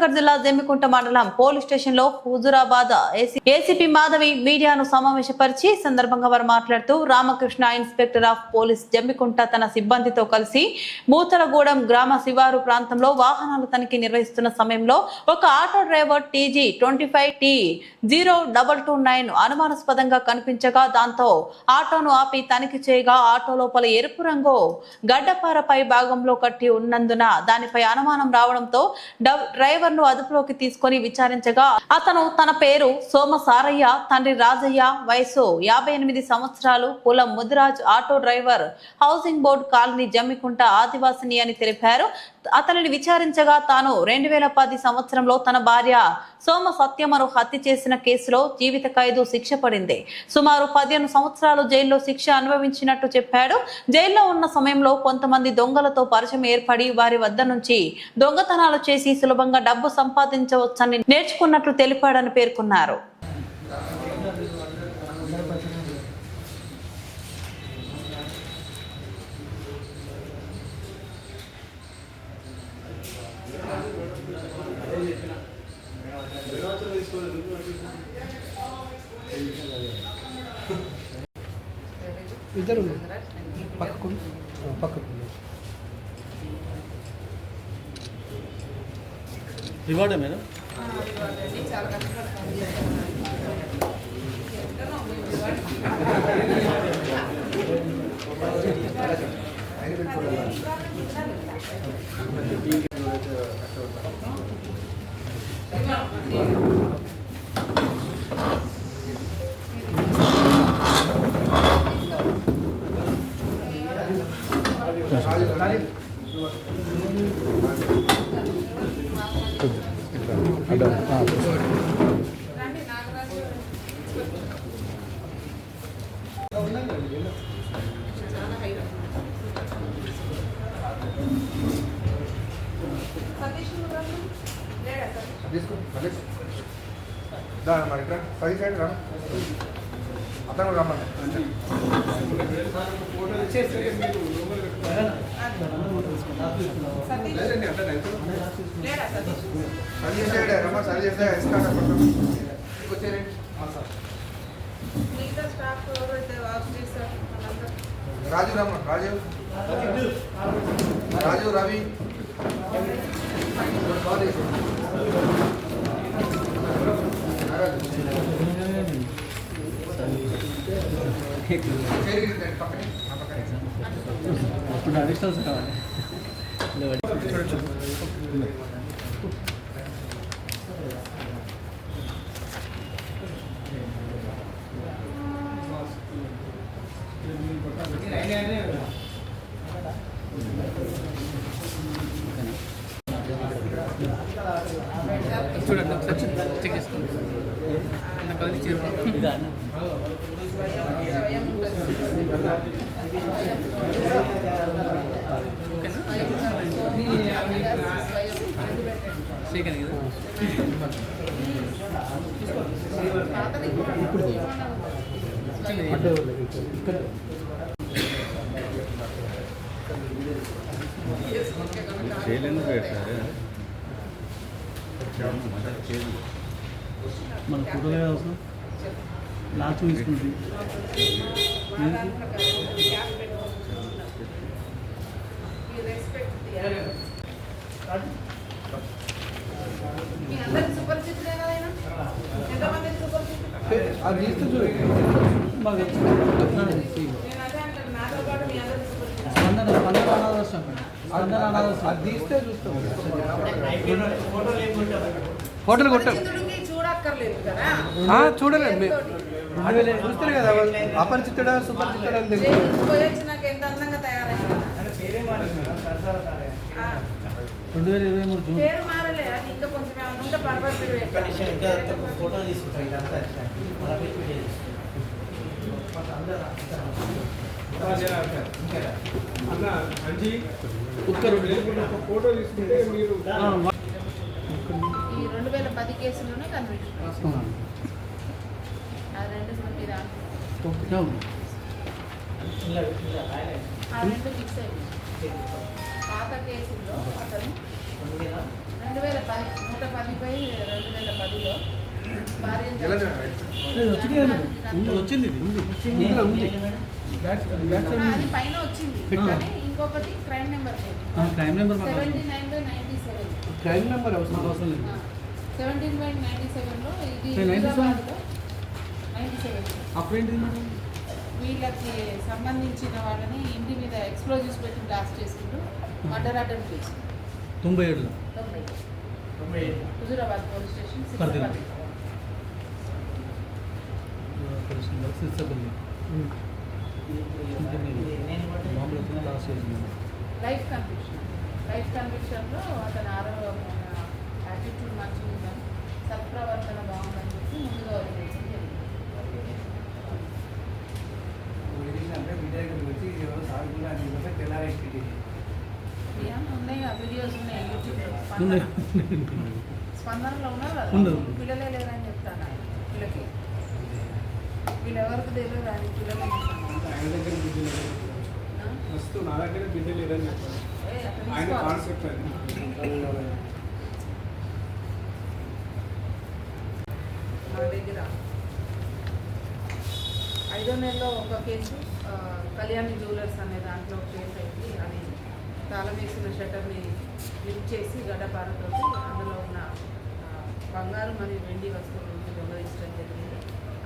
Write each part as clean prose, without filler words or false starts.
కరీంనగర్ జిల్లా జమ్మికుంట మండలం police station లో హుజురాబాద్ ఏసీపీ మాధవి మీడియాను సమావేశపరిచి సందర్భంగా వారు మాట్లాడుతూ Ramakrishna inspector of police Jammikunta తన సిబ్బందితో కలిసి మూతలగూడెం గ్రామ శివారు ప్రాంతంలో వాహనాల తనిఖీ నిర్వహిస్తున్న సమయంలో ఒక ఆటో డ్రైవర్ TG25T0229 అనుమానాస్పదంగా కనిపించగా దాంతో ఆటోను ఆపి తనిఖీ చేయగా ఆటో లోపల ఎరుపు రంగు గడ్డపార పై భాగంలో కట్టి ఉన్నందున దానిపై అనుమానం రావడంతో డ్రైవర్ ను అదుపులోకి తీసుకొని విచారించగా అతను తన పేరు సోమసారయ్య, తండ్రి రాజయ్య, వయసు 58 సంవత్సరాలు, కులం Mudiraj, auto driver, housing board colony Jammikunta ఆదివాసిని అని తెలిపారు. అతనిని విచారించగా తాను 2010 సంవత్సరంలో తన భార్య సోమ సత్యమను హత్య చేసిన కేసులో జీవిత ఖైదు శిక్ష పడింది. సుమారు 15 సంవత్సరాలు జైల్లో శిక్ష అనుభవించినట్టు చెప్పాడు. జైల్లో ఉన్న సమయంలో కొంతమంది దొంగలతో పరిచయం ఏర్పడి వారి వద్ద నుంచి దొంగతనాలు చేసి సులభంగా డబ్బు సంపాదించవచ్చని నేర్చుకున్నట్లు తెలిపాడని పేర్కొన్నారు. ఇద్దరు పక్కకు రివార్డే మేడం. చాలా రాజు రవి అప్పుడు అడిషనల్స్ కావాలి. చూడండి ఒకసారి చెక్ చేసుకోండి. మన ఫోటోలే అవసరం లాస్ట్ తీసుకుంటుంది. అది తీస్తే చూడండి అది తీస్తే చూస్తాం. ఫోటోలు కొట్టాం చూడలేదు చూస్తారు కదా. అపరిచితుడా సుపరిచితుడా అని తెలియదు. 2023 జూన్ ఫోటో ఫోటో తీసుకుంటే మీరు 2010 కేసులోనే కన్విక్షన్ పాత కేసుల్లో అతను 2010 వచ్చింది ఇందులో ఉంది బ్యాక్ సైడ్ అది పైన వచ్చింది కానీ ఇంకొకటి crime number crime number 79/97 crime number అవసరం లేదు 17/97 లో ఇది 97? హైదరాబాద్లో 97 అప్పుడు ఏంటి మేడం వీళ్ళకి సంబంధించిన వాళ్ళని ఇంటి మీద ఎక్స్ప్లోజివ్స్ పెట్టి బ్లాస్ట్ చేసిండ్రు మర్డర్ అటెంప్ట్ చేసి 97లో 90 హుజూరాబాద్ పోలీస్ స్టేషన్ పర్లేదు. లైఫ్ కన్విక్షన్లో అతని యాటిట్యూడ్ మంచిగా ఉందని సత్ప్రవర్తన బాగుందని చెప్పి ముందుగా వదిలేసి ఉన్నాయి ఆ వీడియోస్ ఉన్నాయి యూట్యూబ్లో స్పందనలో ఉన్నారు కదా ఉన్నారు. పిల్లలే లేరని చెప్తాను ఆయన వీళ్ళకి వీళ్ళెవరికి తెలియదు ఆయన పిల్లలే వస్తూ నా దగ్గర బిడ్డ లేదని చెప్పారు ఆయన కాన్సెప్ట్ అది మా దగ్గర 5వ నెలలో ఒక కేసు కళ్యాణి జ్యువెలర్స్ అనే దాంట్లో కేసు అయింది. అది తాళం వేసిన షట్టర్ని లిఫ్ట్ చేసి గడ్డపారతో అందులో ఉన్న బంగారు మరియు వెండి వస్తువులను దొంగలించడం జరిగింది.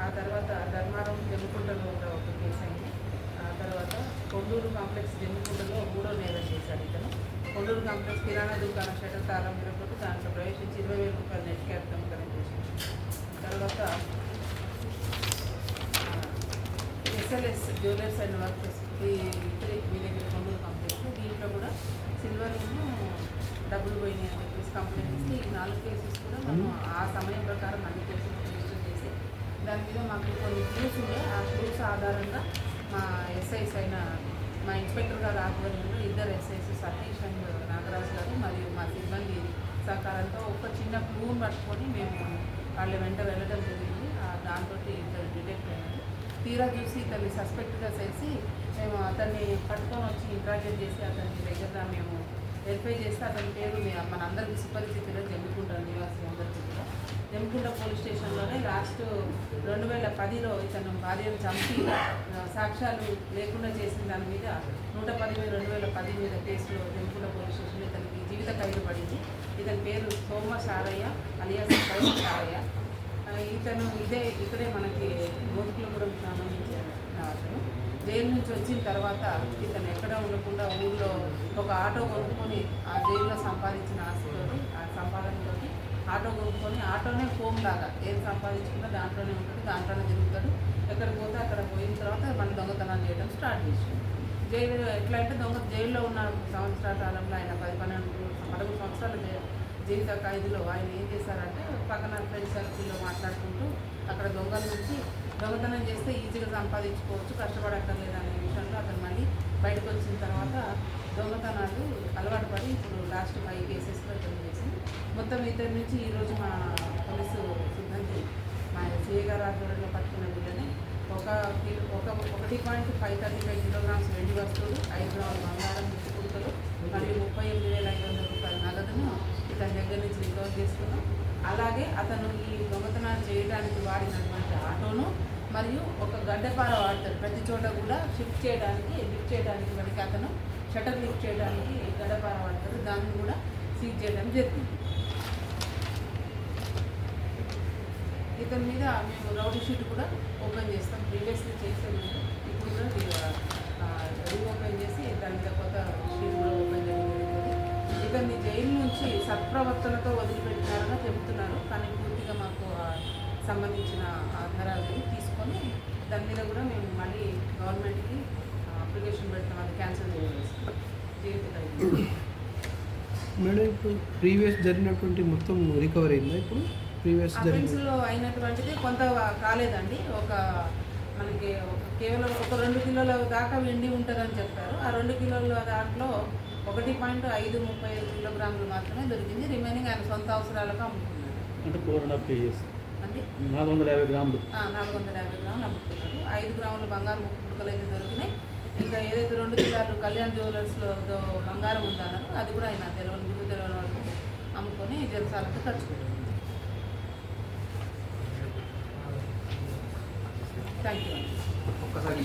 ఆ తర్వాత ధర్మారం జమ్మికుంటలో కూడా ఒక కేసు అయింది. ఆ తర్వాత కొండూరు కాంప్లెక్స్ జమ్మికుంటలో 3వ నేరం చేశాడు ఇతను. కొండూరు కాంప్లెక్స్ కిరాణా దుకాణం షట్టర్ తాళం విరగొట్టి దాంట్లో ప్రవేశించి 20,000 రూపాయలు నెట్ క్యాష్ దొంగతనం చేశాడు. తర్వాత ఎస్ఎల్ఎస్ జ్యువెలర్స్ అండ్ వర్కర్స్ మీ దగ్గర కొండూరు కాంప్లెక్స్ దీంట్లో కూడా సిల్వర్ను డబ్బులు పోయినాయి అని చెప్పేసి కంప్లైంట్ ఇస్తే ఈ 4 కేసెస్ కూడా మనం ఆ సమయం ప్రకారం అన్ని కేసులు రిజిస్టర్ చేసి దాని మీద మాకు కొన్ని క్లూస్ ఉన్నాయి. ఆ క్లూస్ ఆధారంగా మా ఎస్ఐస్ అయిన మా ఇన్స్పెక్టర్ గారు ఆధ్వర్యంలో 2 ఎస్ఐస్ సతీష్ అండ్ నాగరాజు గారు మరియు మా సిబ్బంది సహకారంతో ఒక చిన్న క్లూని పట్టుకొని మేము వాళ్ళ వెంట వెళ్ళడం జరిగింది. దాంతో ఇద్దరు డిటెక్ట్ అయ్యారు. తీరా చూసి ఇతన్ని సస్పెక్ట్గా చేసి మేము అతన్ని పట్టుకొని వచ్చి ఇంట్రాగేట్ చేసి అతని దగ్గర మేము వెరిఫై చేస్తే అతని పేరు మనందరికీ సుపరిచితులు జమ్మికుంట నివాసి అందరికీ కూడా జమ్మికుంట పోలీస్ స్టేషన్లోనే లాస్ట్ 2010లో ఇతను భార్యను చంపి సాక్ష్యాలు లేకుండా చేసిన దాని మీద 110/2010 మీద కేసులో జమ్మికుంట పోలీస్ స్టేషన్లో ఇతనికి జీవిత ఖైదు పడింది. ఇతని పేరు సోమ సారయ్య అలియాస్ సోమ సారయ్య. ఇతను ఇక్కడే మనకి గోకులపురం సంబంధించిన అతను జైలు నుంచి వచ్చిన తర్వాత ఇతను ఎక్కడ ఉండకుండా ఊళ్ళో ఒక ఆటో కొనుక్కొని ఆ జైల్లో సంపాదించిన ఆస్తితోటి ఆ సంపాదనతోటి ఆటో కొనుక్కొని ఆటోనే హోమ్ లాగా ఏం సంపాదించుకున్నా దాంట్లోనే ఉంటుంది, దాంట్లోనే తిరుగుతాడు. ఎక్కడికి పోతే అక్కడ పోయిన తర్వాత మన దొంగతనాలు చేయడం స్టార్ట్ చేసాడు. జైలు ఎట్లా అంటే జైల్లో ఉన్న సంవత్సరాల కాలంలో ఆయన 11 సంవత్సరాల జీవిత ఖైదులో ఆయన ఏం చేశారంటే పక్కన ఫ్రెండ్స్ సర్కిల్లో మాట్లాడుకుంటూ అక్కడ దొంగల నుంచి దొంగతనం చేస్తే ఈజీగా సంపాదించుకోవచ్చు, కష్టపడక్కర్లేదు అనే విషయంలో అతను మళ్ళీ బయటకు వచ్చిన తర్వాత దొంగతనాలు అలవాటు పడి ఇప్పుడు లాస్ట్ 5 కేసెస్లో ఇతను చేసింది. మొత్తం ఇతని నుంచి ఈరోజు మా పోలీసు సిబ్బంది మా సిఏ గారు ఆధ్వర్యంలో పట్టుకున్న వీళ్ళని 1.535 కిలోగ్రామ్స్ వెండి వస్తువులు, 5 గ్రాముల బంగారం కుడుకలు మరియు 38,500 రూపాయల నగదును ఇతని దగ్గర నుంచి రికవర్ చేసుకున్నాం. అలాగే అతను ఈ దొంగతనాలు చేయడానికి వాడినటువంటి ఆటోను మరియు ఒక గడ్డపార వాడతాడు ప్రతి చోట కూడా లిఫ్ట్ చేయడానికి మనకి అతను షటర్ లిఫ్ట్ చేయడానికి గడ్డపార వాడతాడు. దాన్ని కూడా సీజ్ చేయడం జరిగింది. ఇతని మీద మేము రౌడీ షీట్ కూడా ఓపెన్ చేస్తాం. ప్రీవియస్లీ చేసాము, ఇప్పుడు కూడా రీఓపెన్ చేసి దాని మీద కొత్త షీట్ కూడా ఓపెన్ చేయడం జరుగుతుంది. ఇతన్ని జైలు నుంచి సత్ప్రవర్తనతో వదిలిపెట్టినారని చెబుతున్నారు, కానీ పూర్తిగా మాకు సంబంధించిన ఆధారాలు తీసుకొని దాని మీద కూడా మేము మళ్ళీ గవర్నమెంట్కి అప్లికేషన్ పెడతాం. అది క్యాన్సిల్ చేయాల్సి జీవిత మేడం ఇప్పుడు ప్రీవియస్ జరిగినటువంటి మొత్తం రికవర్ అయిందా? ఇప్పుడు ప్రీవియస్ అఫెన్స్లో అయినటువంటిది కొంత కాలేదండి. మనకి కేవలం ఒక 2 కిలోల దాకా వెండి ఉంటుందని చెప్పారు. ఆ 2 కిలోల దాంట్లో 1.535 కిలోగ్రాములు మాత్రమే దొరికింది. రిమైనింగ్ ఆయన సొంత అవసరాలకు అమ్ముకున్నాడు. అంటే 4.5 kgs అంటే 450 గ్రాములు 450 గ్రాములు అమ్ముకున్నాడు. 5 గ్రాముల బంగారు ముక్కలు అయితే దొరికినాయి. ఇంకా ఏదైతే 2 కిలోలు కళ్యాణ్ జ్యువెలర్స్లో బంగారం ఉందన్నారు అది కూడా ఆయన తెలియని వాళ్ళకి అమ్ముకొని జలసాలకు ఖర్చు పెట్టారు. థ్యాంక్ యూ అండి. ఒక్కసారి